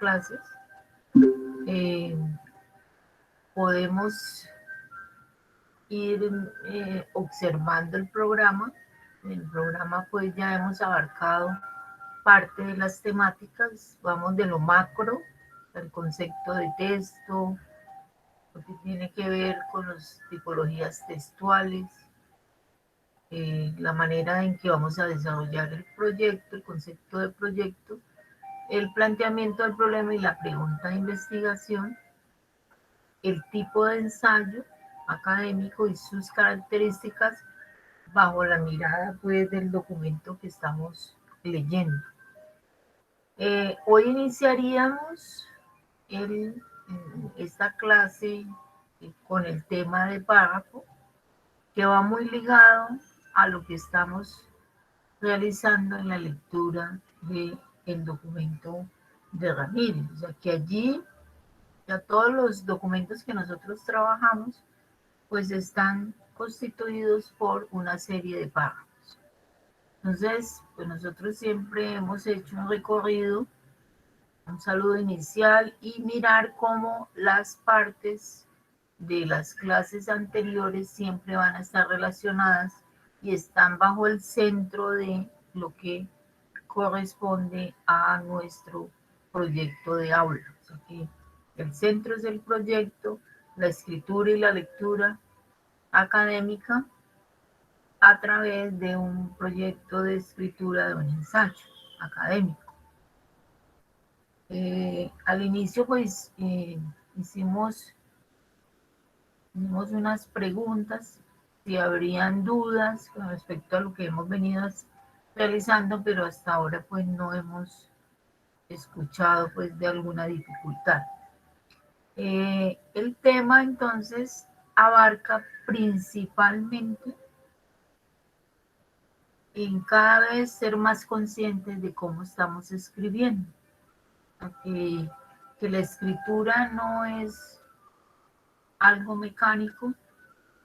clases, eh, podemos ir observando el programa. En el programa pues ya hemos abarcado parte de las temáticas, vamos de lo macro, el concepto de texto, lo que tiene que ver con las tipologías textuales, la manera en que vamos a desarrollar el proyecto, el concepto de proyecto, el planteamiento del problema y la pregunta de investigación, el tipo de ensayo académico y sus características bajo la mirada pues del documento que estamos leyendo. Hoy iniciaríamos esta clase con el tema de párrafo, que va muy ligado a lo que estamos realizando en la lectura del documento de Ramírez. O sea, que allí ya todos los documentos que nosotros trabajamos pues están constituidos por una serie de párrafos. Entonces, pues nosotros siempre hemos hecho un recorrido, un saludo inicial y mirar cómo las partes de las clases anteriores siempre van a estar relacionadas y están bajo el centro de lo que corresponde a nuestro proyecto de aula. O sea que el centro es el proyecto, la escritura y la lectura académica a través de un proyecto de escritura de un ensayo académico. Al inicio pues hicimos unas preguntas, si habrían dudas con respecto a lo que hemos venido realizando, pero hasta ahora pues no hemos escuchado pues de alguna dificultad. El tema entonces abarca principalmente en cada vez ser más conscientes de cómo estamos escribiendo, que la escritura no es algo mecánico,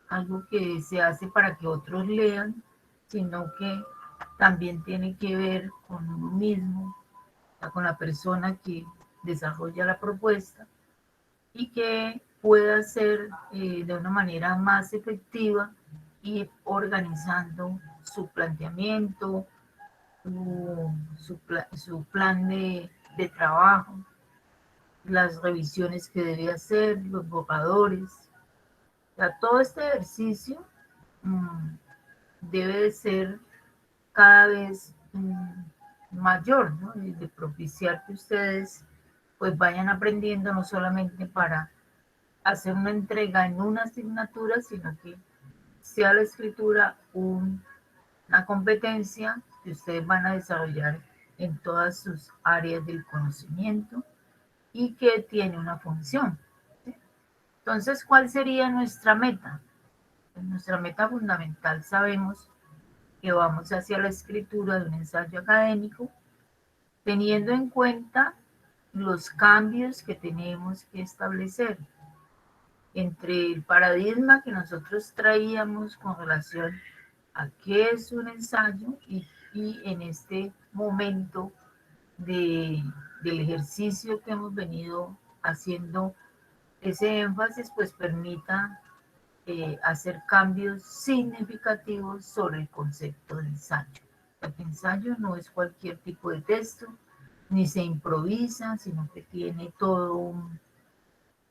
algo que se hace para que otros lean, sino que también tiene que ver con uno mismo, con la persona que desarrolla la propuesta y que pueda ser de una manera más efectiva ir organizando su planteamiento, su plan de trabajo, las revisiones que debe hacer, los borradores. O sea, todo este ejercicio debe de ser cada vez mayor, ¿no? De propiciar que ustedes pues vayan aprendiendo no solamente para hacer una entrega en una asignatura, sino que sea la escritura una competencia que ustedes van a desarrollar en todas sus áreas del conocimiento y que tiene una función. ¿Sí? Entonces, ¿cuál sería nuestra meta? Pues nuestra meta fundamental sabemos que vamos hacia la escritura de un ensayo académico, teniendo en cuenta los cambios que tenemos que establecer entre el paradigma que nosotros traíamos con relación a qué es un ensayo y en este momento del ejercicio que hemos venido haciendo, ese énfasis pues permita hacer cambios significativos sobre el concepto de ensayo. El ensayo no es cualquier tipo de texto, ni se improvisa, sino que tiene todo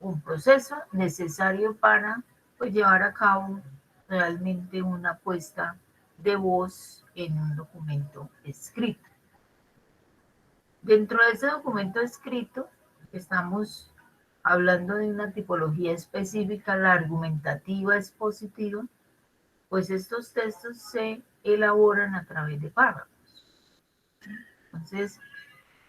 un proceso necesario para pues, llevar a cabo realmente una puesta de voz en un documento escrito. Dentro de ese documento escrito estamos hablando de una tipología específica, la argumentativa expositiva, pues estos textos se elaboran a través de párrafos. Entonces,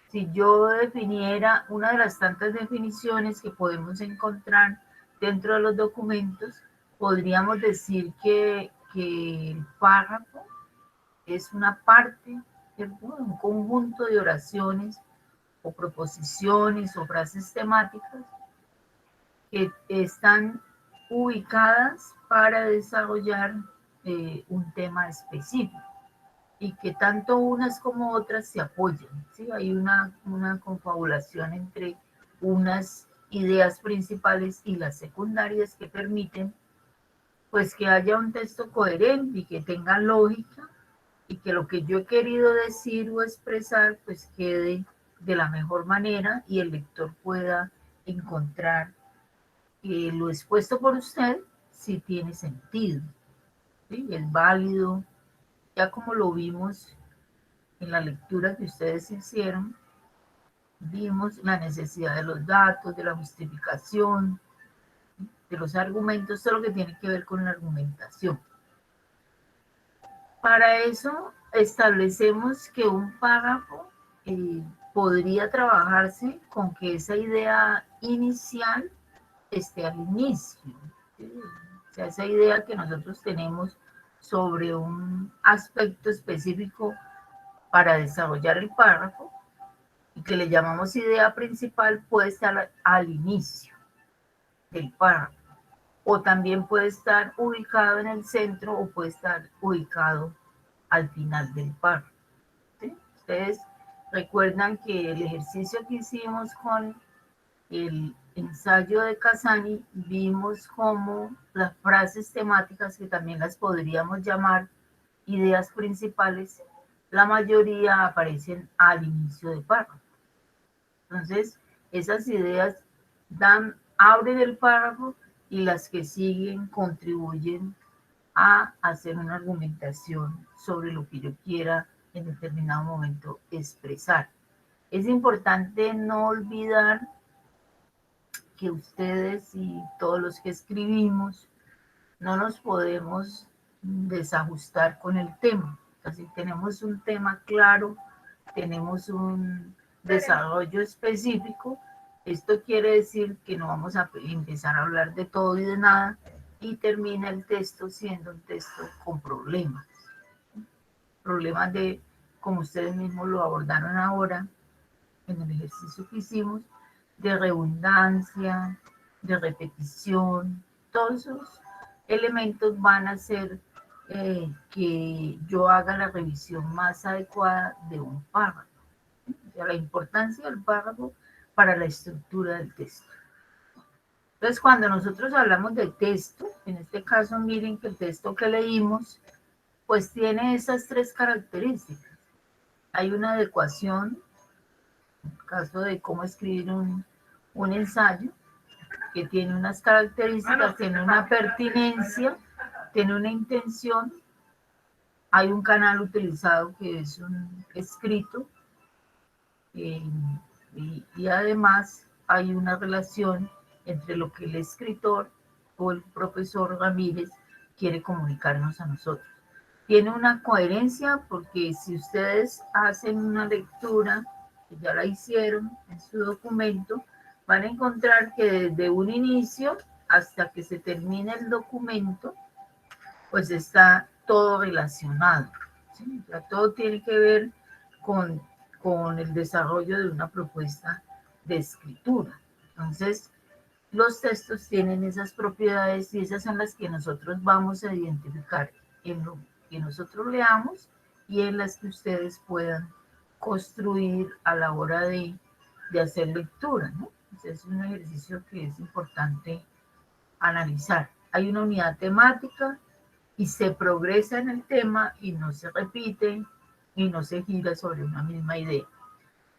si yo definiera una de las tantas definiciones que podemos encontrar dentro de los documentos, podríamos decir que el párrafo es una parte, un conjunto de oraciones o proposiciones o frases temáticas que están ubicadas para desarrollar un tema específico. y que tanto unas como otras se apoyen, ¿sí? Hay una confabulación entre unas ideas principales y las secundarias que permiten pues que haya un texto coherente y que tenga lógica y que lo que yo he querido decir o expresar pues quede de la mejor manera y el lector pueda encontrar que lo expuesto por usted sí tiene sentido, ¿sí? Es válido, ya como lo vimos en la lectura que ustedes hicieron, vimos la necesidad de los datos, de la justificación, de los argumentos, todo lo que tiene que ver con la argumentación. Para eso establecemos que un párrafo podría trabajarse con que esa idea inicial esté al inicio. ¿Sí? O sea, esa idea que nosotros tenemos sobre un aspecto específico para desarrollar el párrafo y que le llamamos idea principal puede estar al inicio del párrafo o también puede estar ubicado en el centro o puede estar ubicado al final del párrafo. ¿Sí? Ustedes recuerdan que el ejercicio que hicimos con el ensayo de Casani vimos cómo las frases temáticas, que también las podríamos llamar ideas principales, la mayoría aparecen al inicio del párrafo. Entonces, esas ideas abren el párrafo y las que siguen contribuyen a hacer una argumentación sobre lo que yo quiera en determinado momento expresar. Es importante no olvidar que ustedes y todos los que escribimos no nos podemos desajustar con el tema. Si tenemos un tema claro, tenemos un desarrollo específico, esto quiere decir que no vamos a empezar a hablar de todo y de nada y termina el texto siendo un texto con problemas. Problemas de, como ustedes mismos lo abordaron ahora en el ejercicio que hicimos, de redundancia, de repetición, todos esos elementos van a hacer que yo haga la revisión más adecuada de un párrafo. O sea, la importancia del párrafo para la estructura del texto. Entonces, cuando nosotros hablamos de texto, en este caso miren que el texto que leímos, pues tiene esas tres características. Hay una adecuación, en el caso de cómo escribir un ensayo, que tiene unas características, tiene una pertinencia, tiene una intención, hay un canal utilizado que es un escrito eh, y además hay una relación entre lo que el escritor o el profesor Ramírez quiere comunicarnos a nosotros. Tiene una coherencia porque si ustedes hacen una lectura, que ya la hicieron en su documento, van a encontrar que desde un inicio hasta que se termine el documento, pues está todo relacionado. ¿Sí? O sea, todo tiene que ver con, con el desarrollo de una propuesta de escritura. Entonces, los textos tienen esas propiedades y esas son las que nosotros vamos a identificar en lo que nosotros leamos y en las que ustedes puedan construir a la hora de hacer lectura, ¿no? Entonces, es un ejercicio que es importante analizar. Hay una unidad temática y se progresa en el tema y no se repite y no se gira sobre una misma idea.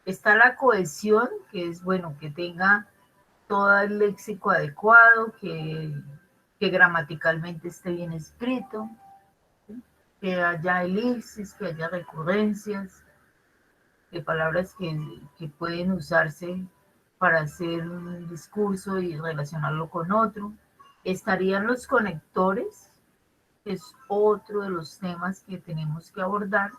Está la cohesión, que es bueno que tenga todo el léxico adecuado, que gramaticalmente esté bien escrito, ¿sí? Que haya elipsis, que haya recurrencias, de palabras que pueden usarse para hacer un discurso y relacionarlo con otro. Estarían los conectores, que es otro de los temas que tenemos que abordar,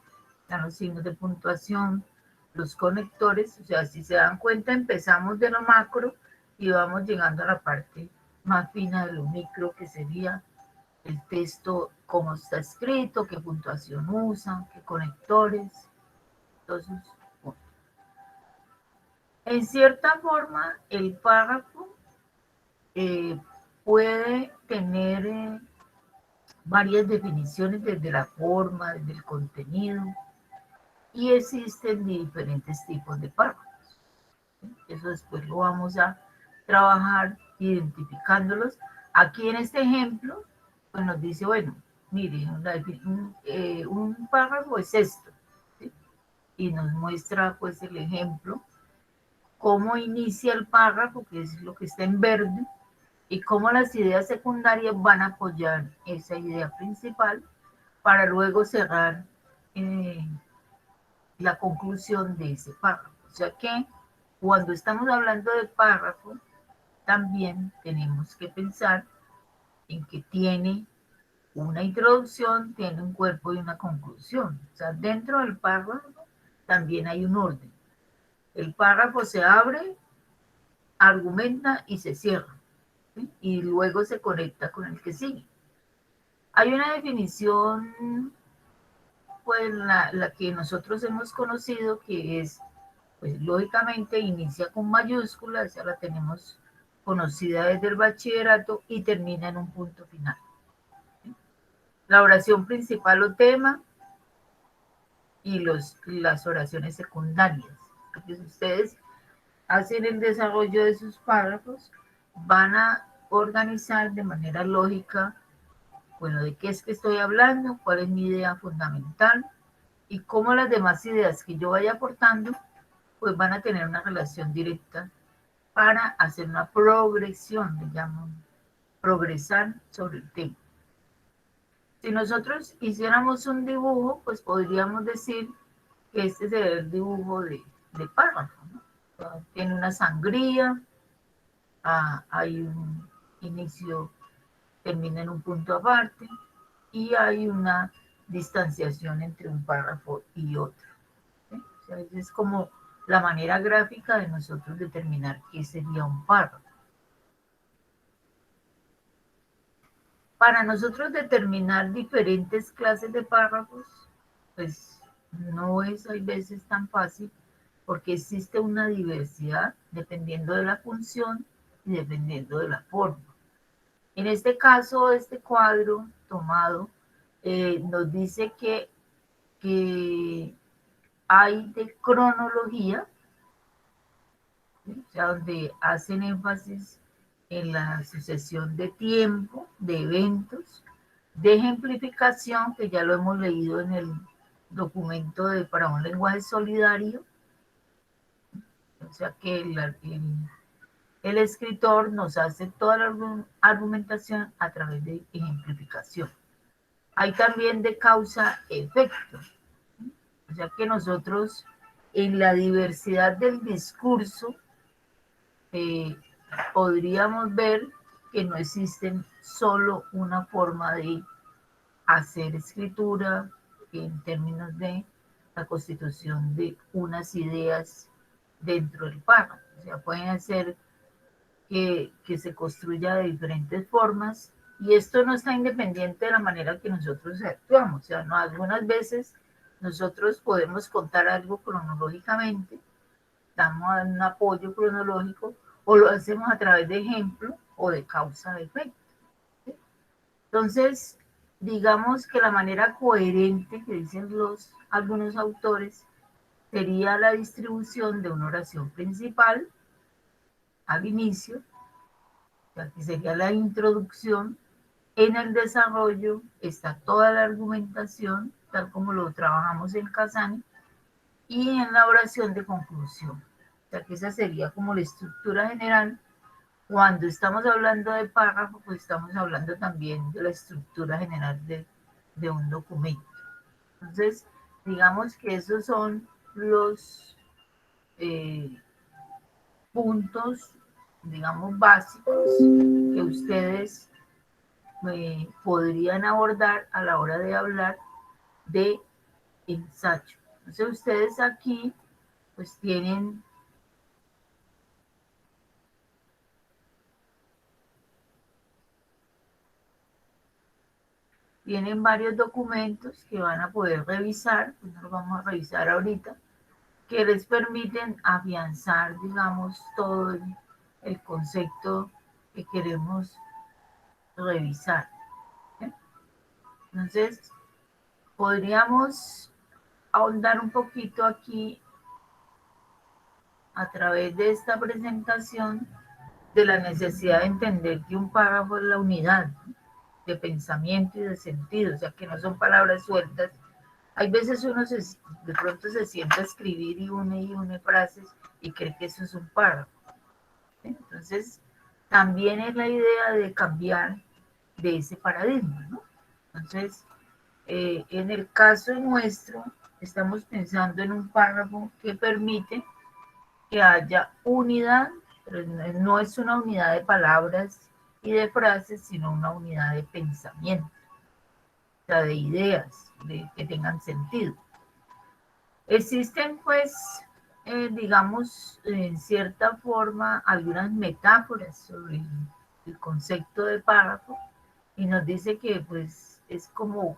están los signos de puntuación, los conectores, o sea, si se dan cuenta, empezamos de lo macro y vamos llegando a la parte más fina de lo micro, que sería el texto, cómo está escrito, qué puntuación usa, qué conectores, entonces, bueno. En cierta forma, el párrafo puede tener varias definiciones desde la forma, desde el contenido, y existen diferentes tipos de párrafos. Eso después lo vamos a trabajar identificándolos. Aquí en este ejemplo, pues nos dice, bueno, mire, un párrafo es esto, ¿sí? Y nos muestra pues el ejemplo, cómo inicia el párrafo, que es lo que está en verde, y cómo las ideas secundarias van a apoyar esa idea principal para luego cerrar eh, la conclusión de ese párrafo. O sea que cuando estamos hablando de párrafo, también tenemos que pensar en que tiene una introducción, tiene un cuerpo y una conclusión. O sea, dentro del párrafo también hay un orden. El párrafo se abre, argumenta y se cierra, ¿sí? Y luego se conecta con el que sigue. Hay una definición, pues la que nosotros hemos conocido, que es, pues lógicamente inicia con mayúsculas, ya la tenemos conocida desde el bachillerato y termina en un punto final. La oración principal o tema y las oraciones secundarias. Porque si ustedes hacen el desarrollo de sus párrafos, van a organizar de manera lógica, bueno, de qué es que estoy hablando, cuál es mi idea fundamental y cómo las demás ideas que yo vaya aportando, pues van a tener una relación directa para hacer una progresión, le llaman, progresar sobre el tema. Si nosotros hiciéramos un dibujo, pues podríamos decir que este sería el dibujo de párrafo, ¿no? O sea, tiene una sangría, hay un inicio, termina en un punto aparte y hay una distanciación entre un párrafo y otro, ¿sí? O sea, es como la manera gráfica de nosotros determinar qué sería un párrafo. Para nosotros determinar diferentes clases de párrafos, pues no es a veces tan fácil porque existe una diversidad dependiendo de la función y dependiendo de la forma. En este caso, este cuadro tomado nos dice que hay de cronología, ¿sí? O sea, donde hacen énfasis en la sucesión de tiempo, de eventos, de ejemplificación, que ya lo hemos leído en el documento de para un lenguaje solidario, o sea que el escritor nos hace toda la argumentación a través de ejemplificación. Hay también de causa-efecto, o sea que nosotros en la diversidad del discurso eh, podríamos ver que no existen solo una forma de hacer escritura en términos de la constitución de unas ideas dentro del párrafo. O sea, pueden ser que se construya de diferentes formas y esto no está independiente de la manera que nosotros actuamos. O sea, no, algunas veces nosotros podemos contar algo cronológicamente, damos un apoyo cronológico o lo hacemos a través de ejemplo o de causa de efecto. ¿Sí? Entonces, digamos que la manera coherente que dicen algunos autores sería la distribución de una oración principal al inicio, o sea, que sería la introducción. En el desarrollo está toda la argumentación, tal como lo trabajamos en Kazani, y en la oración de conclusión. O sea, que esa sería como la estructura general. Cuando estamos hablando de párrafo, pues estamos hablando también de la estructura general de un documento. Entonces, digamos que esos son los eh, puntos, digamos, básicos que ustedes podrían abordar a la hora de hablar de ensayo. Entonces, ustedes aquí, pues tienen varios documentos que van a poder revisar, pues no los vamos a revisar ahorita, que les permiten afianzar, digamos, todo el concepto que queremos revisar. ¿Sí? Entonces, podríamos ahondar un poquito aquí a través de esta presentación de la necesidad de entender que un párrafo es la unidad de pensamiento y de sentido, o sea, que no son palabras sueltas. Hay veces uno de pronto se sienta a escribir y une frases y cree que eso es un párrafo. Entonces, también es la idea de cambiar de ese paradigma, ¿no? Entonces, en el caso nuestro, estamos pensando en un párrafo que permite que haya unidad, pero no es una unidad de palabras y de frases, sino una unidad de pensamiento, o sea, de ideas que tengan sentido. Existen, pues, digamos, en cierta forma, algunas metáforas sobre el concepto de párrafo y nos dice que, pues, es como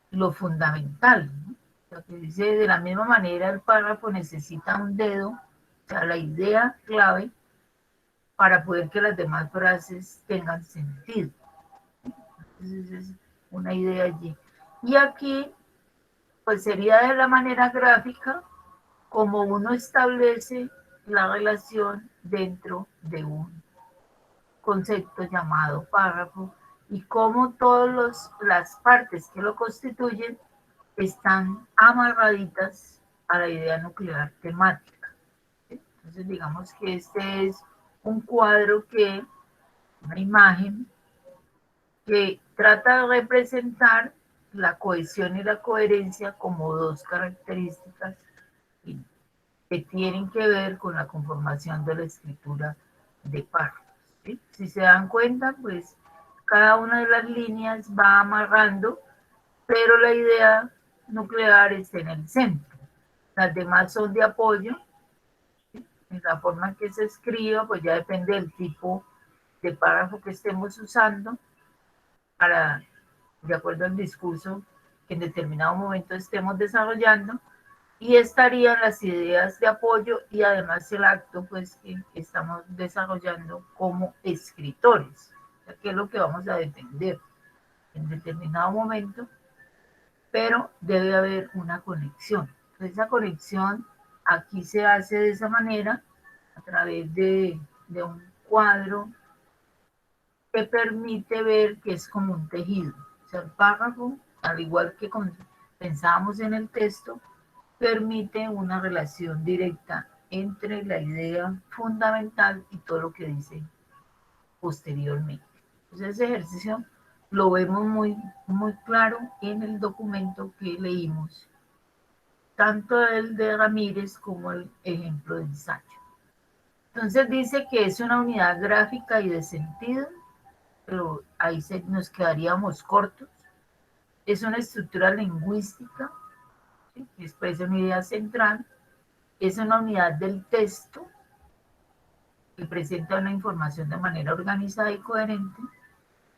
lo fundamental, ¿no? O sea, que dice, de la misma manera, el párrafo necesita un dedo, o sea, la idea clave para poder que las demás frases tengan sentido. Entonces, es una idea allí. Y aquí, pues, sería de la manera gráfica como uno establece la relación dentro de un concepto llamado párrafo y cómo todas las partes que lo constituyen están amarraditas a la idea nuclear temática. ¿Sí? Entonces digamos que este es un cuadro una imagen que trata de representar la cohesión y la coherencia como dos características que tienen que ver con la conformación de la escritura de párrafos. ¿Sí? Si se dan cuenta, pues cada una de las líneas va amarrando, pero la idea nuclear está en el centro. Las demás son de apoyo. ¿Sí? En la forma en que se escriba, pues ya depende del tipo de párrafo que estemos usando para, de acuerdo al discurso que en determinado momento estemos desarrollando, y estarían las ideas de apoyo y además el acto pues que estamos desarrollando como escritores, o sea, que es lo que vamos a defender en determinado momento, pero debe haber una conexión. Entonces, esa conexión aquí se hace de esa manera, a través de un cuadro que permite ver que es como un tejido. O sea, el párrafo, al igual que pensábamos en el texto, permite una relación directa entre la idea fundamental y todo lo que dice posteriormente. Entonces, ese ejercicio lo vemos muy claro en el documento que leímos, tanto el de Ramírez como el ejemplo de ensayo. Entonces dice que es una unidad gráfica y de sentido, pero ahí nos quedaríamos cortos. Es una estructura lingüística, ¿sí? Que expresa una idea central. Es una unidad del texto que presenta una información de manera organizada y coherente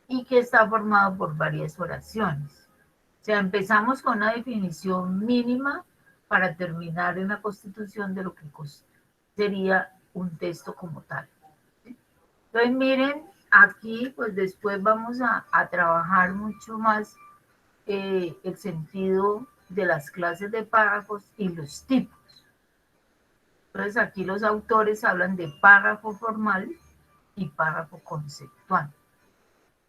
y que está formado por varias oraciones. O sea, empezamos con una definición mínima para terminar en la constitución de lo que sería un texto como tal. Entonces, miren, aquí pues después vamos a trabajar mucho más el sentido de las clases de párrafos y los tipos. Entonces, aquí los autores hablan de párrafo formal y párrafo conceptual.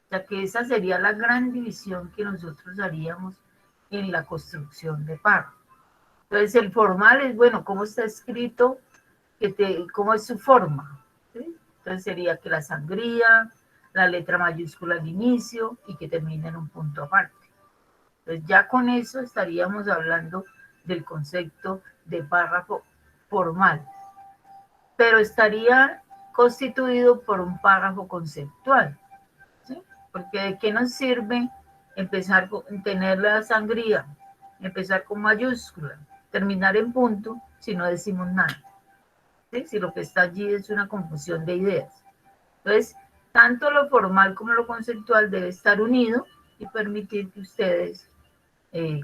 O sea que esa sería la gran división que nosotros haríamos en la construcción de párrafo. Entonces, el formal es, bueno, cómo está escrito, cómo es su forma. ¿Sí? Entonces, sería que la sangría, la letra mayúscula al inicio y que termine en un punto aparte. Entonces, ya con eso estaríamos hablando del concepto de párrafo formal, pero estaría constituido por un párrafo conceptual. ¿Sí? Porque de qué nos sirve empezar con tener la sangría, empezar con mayúscula, terminar en punto si no decimos nada. ¿Sí? Si lo que está allí es una confusión de ideas. Entonces, tanto lo formal como lo conceptual debe estar unido y permitir que ustedes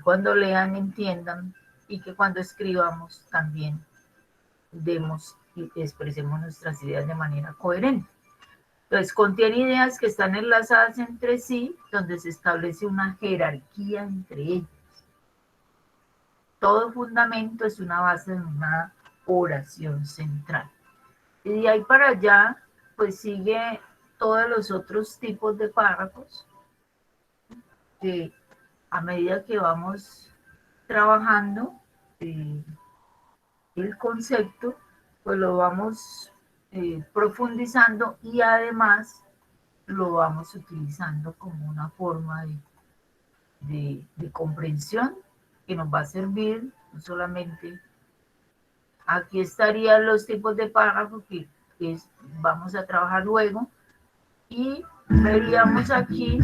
cuando lean entiendan y que cuando escribamos también demos y expresemos nuestras ideas de manera coherente. Entonces, contiene ideas que están enlazadas entre sí, donde se establece una jerarquía entre ellas. Todo fundamento es una base de una oración central. Y de ahí para allá, pues sigue todos los otros tipos de párrafos que a medida que vamos trabajando el concepto, pues lo vamos profundizando y además lo vamos utilizando como una forma de comprensión que nos va a servir no solamente. Aquí estarían los tipos de párrafos que vamos a trabajar luego y veríamos aquí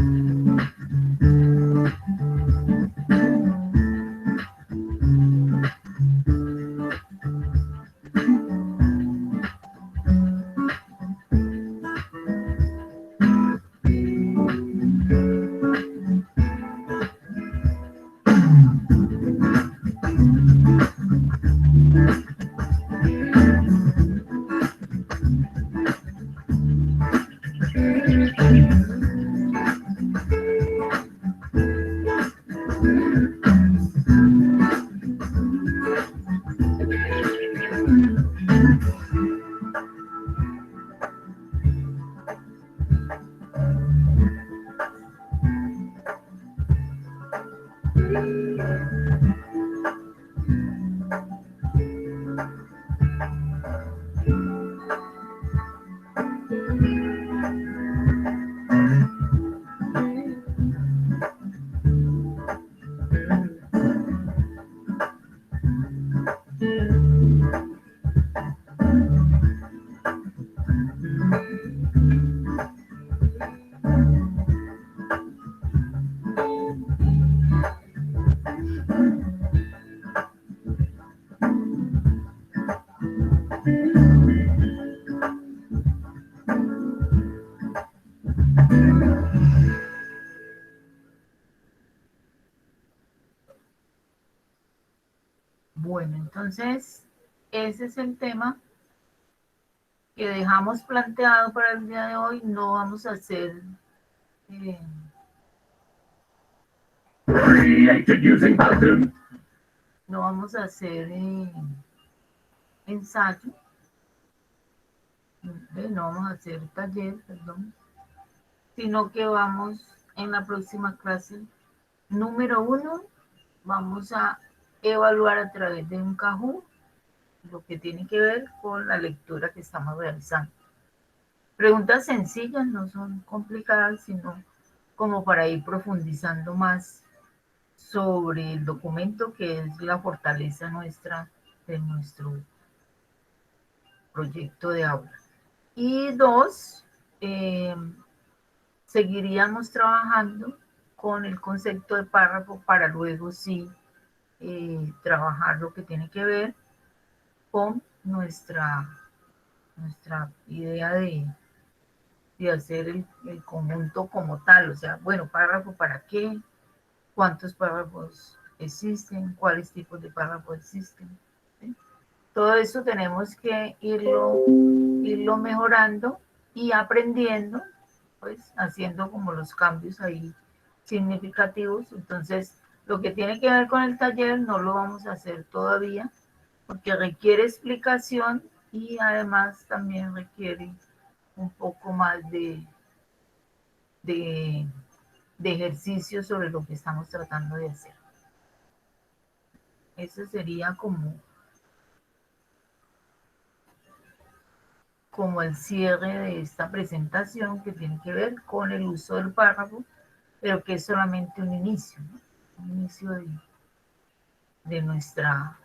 bueno, entonces ese es el tema que dejamos planteado para el día de hoy. No vamos a hacer eh, no vamos a hacer ensayo, no vamos a hacer taller, perdón, sino que vamos en la próxima clase número 1, vamos a evaluar a través de un Kahoot lo que tiene que ver con la lectura que estamos realizando. Preguntas sencillas, no son complicadas, sino como para ir profundizando más sobre el documento que es la fortaleza nuestra de nuestro proyecto de aula. Y 2, seguiríamos trabajando con el concepto de párrafo para luego sí trabajar lo que tiene que ver con nuestra idea de hacer el conjunto como tal, o sea, bueno, párrafo para qué, cuántos párrafos existen, cuáles tipos de párrafos existen. ¿Sí? Todo eso tenemos que irlo mejorando y aprendiendo, pues haciendo como los cambios ahí significativos. Entonces, lo que tiene que ver con el taller no lo vamos a hacer todavía porque requiere explicación y además también requiere un poco más de, de ejercicio sobre lo que estamos tratando de hacer. Eso sería como el cierre de esta presentación que tiene que ver con el uso del párrafo, pero que es solamente un inicio, ¿no? Un inicio de nuestra